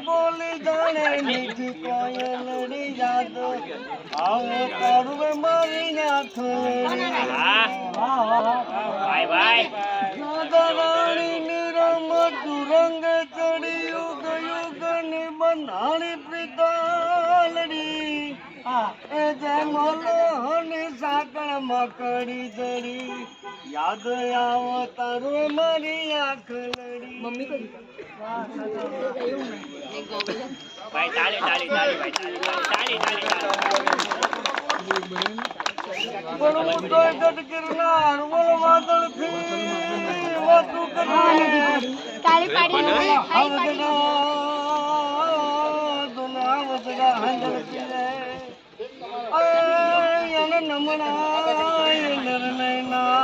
બોલી જાણે મીઠી કોયલડી યાદ આવે તારું મારી નાથ રાણી નિરમ રંગ ચડ્યું ગયું ગને બનાણી પ્રિતાલડી એ જે મલોહની સાકળ મકડી જડી યાદ આવો તારું મારી આંખ લડી મમ્મી કરી ભાઈ તાળી તાળી તાળી ભાઈ તાળી તાળી પણ ઉદય ગઢ ગિરનાર બોલ વાદળ થી વાતું કરી તાળી પાડી દુના વસડા હંજળ પીલે આય નમણા નર નૈના